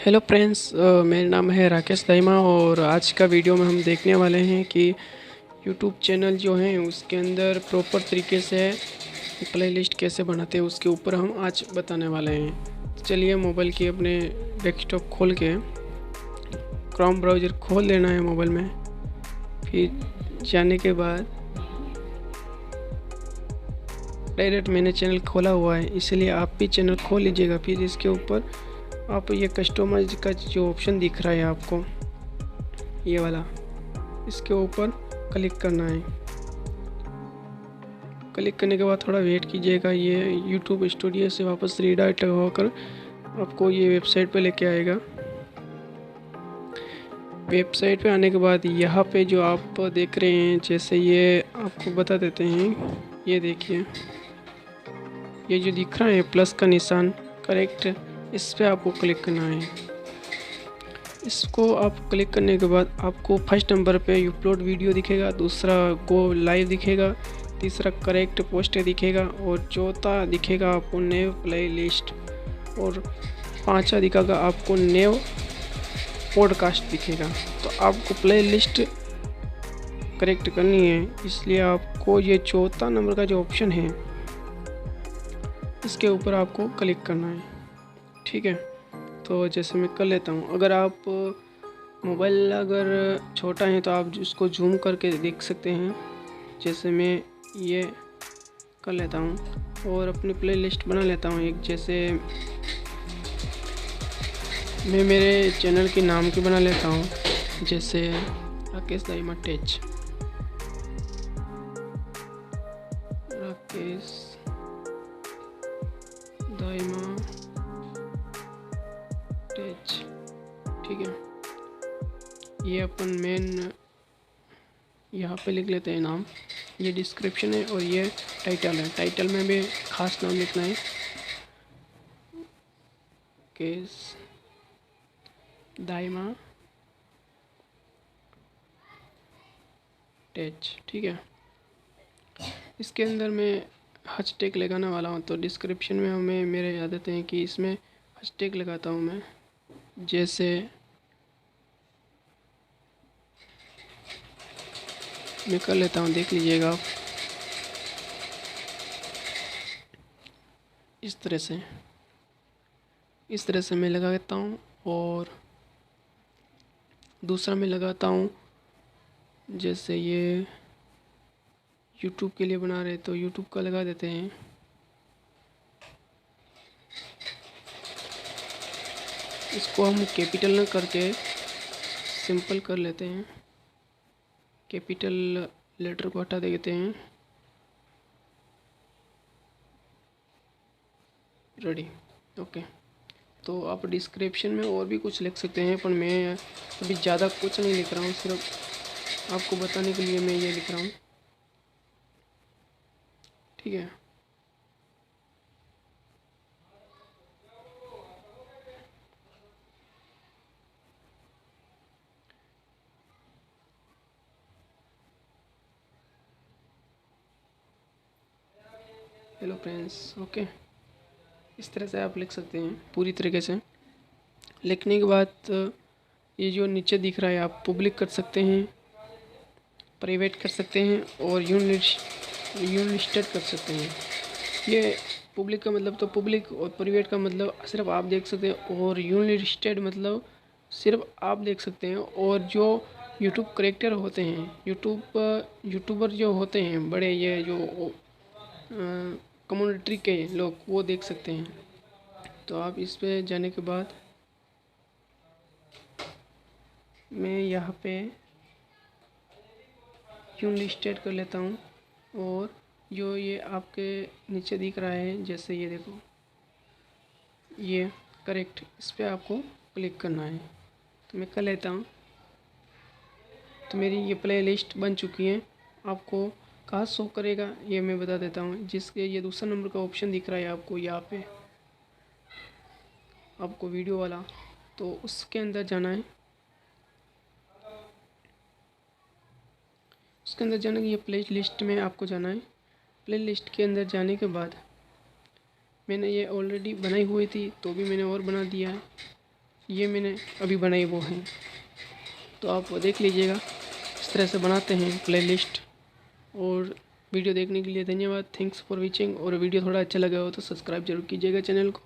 Hello friends, मेरा नाम है राकेश दाइमा और आज का वीडियो में हम देखने वाले हैं कि यूट्यूब चैनल जो है उसके अंदर प्रॉपर तरीके से प्लेलिस्ट कैसे बनाते हैं उसके ऊपर हम आज बताने वाले हैं। चलिए मोबाइल की अपने डेस्कटॉप खोल के क्रोम ब्राउज़र खोल लेना है मोबाइल में। फिर जाने के बाद डायरेक्ट मैंने चैनल खोला हुआ है, इसलिए आप भी चैनल खोल लीजिएगा। फिर इसके ऊपर आप ये कस्टमाइज का जो ऑप्शन दिख रहा है आपको, ये वाला, इसके ऊपर क्लिक करना है। क्लिक करने के बाद थोड़ा वेट कीजिएगा। ये यूट्यूब स्टूडियो से वापस रीडायरेक्ट होकर आपको ये वेबसाइट पे लेके आएगा। वेबसाइट पे आने के बाद यहाँ पे जो आप देख रहे हैं, जैसे ये आपको बता देते हैं। ये देखिए, ये जो दिख रहा है प्लस का निशान, करेक्ट, इस पर आपको क्लिक करना है। इसको आप क्लिक करने के बाद आपको फर्स्ट नंबर पे अपलोड वीडियो दिखेगा, दूसरा गो लाइव दिखेगा, तीसरा करेक्ट पोस्ट दिखेगा और चौथा दिखेगा आपको न्यू प्ले लिस्ट और पांचवा दिखेगा आपको न्यू पॉडकास्ट दिखेगा। तो आपको प्ले लिस्ट करेक्ट करनी है, इसलिए आपको ये चौथा नंबर का जो ऑप्शन है इसके ऊपर आपको क्लिक करना है। ठीक है, तो जैसे मैं कर लेता हूँ। अगर आप मोबाइल अगर छोटा है तो आप उसको जूम करके देख सकते हैं। जैसे मैं ये कर लेता हूँ और अपनी प्लेलिस्ट बना लेता हूँ एक। जैसे मैं मेरे चैनल के नाम की बना लेता हूँ, जैसे राकेश दाइमा टेच, राकेश दाइमा टेच। ठीक है, ये अपन मेन यहाँ पे लिख लेते हैं नाम। ये डिस्क्रिप्शन है और ये टाइटल है। टाइटल में भी खास नाम लिखना है, केस दाइमा टेच। ठीक है, इसके अंदर मैं हैशटैग लगाने वाला हूँ, तो डिस्क्रिप्शन में हमें मेरे आदत है कि इसमें हैशटैग लगाता हूँ मैं। जैसे मैं कर लेता हूँ, देख लीजिएगा आप। इस तरह से मैं लगा देता हूँ। और दूसरा मैं लगाता हूँ, जैसे ये यूट्यूब के लिए बना रहे तो यूट्यूब का लगा देते हैं। इसको हम कैपिटल न करके सिंपल कर लेते हैं। कैपिटल लेटर को हटा देते हैं। Ready, okay. तो आप डिस्क्रिप्शन में और भी कुछ लिख सकते हैं, पर मैं अभी ज़्यादा कुछ नहीं लिख रहा हूँ, सिर्फ आपको बताने के लिए मैं ये लिख रहा हूँ। ठीक है, हेलो फ्रेंड्स, ओके। इस तरह से आप लिख सकते हैं पूरी तरीके से। लिखने के बाद ये जो नीचे दिख रहा है आप पब्लिक कर सकते हैं, प्राइवेट कर सकते हैं और यूनिलिस्टेड कर सकते हैं। ये पब्लिक का मतलब तो पब्लिक और प्राइवेट का मतलब सिर्फ आप देख सकते हैं, और यूनिलिस्टेड मतलब सिर्फ आप देख सकते हैं। और जो यूट्यूब क्रिएटर होते हैं, यूट्यूबर जो होते हैं बड़े, ये जो कम्युनिटी के लोग, वो देख सकते हैं। तो आप इस पे जाने के बाद मैं यहाँ पे यूनिलिस्टेड कर लेता हूँ। और जो ये आपके नीचे दिख रहा है, जैसे ये देखो, ये करेक्ट, इस पर आपको क्लिक करना है। तो मैं कर लेता हूँ। तो मेरी ये प्ले लिस्ट बन चुकी है। आपको कहाँ शो करेगा ये मैं बता देता हूँ। जिसके ये दूसरा नंबर का ऑप्शन दिख रहा है आपको यहाँ पे, आपको वीडियो वाला, तो उसके अंदर जाना है। उसके अंदर जाने की ये प्ले लिस्ट में आपको जाना है। प्ले लिस्ट के अंदर जाने के बाद मैंने ये ऑलरेडी बनाई हुई थी, तो भी मैंने और बना दिया है। ये मैंने अभी बनाई वो हैं, तो आप वो देख लीजिएगा। इस तरह से बनाते हैं प्लेलिस्ट। और वीडियो देखने के लिए धन्यवाद, थैंक्स फॉर वॉचिंग। और वीडियो थोड़ा अच्छा लगा हो तो सब्सक्राइब जरूर कीजिएगा चैनल को।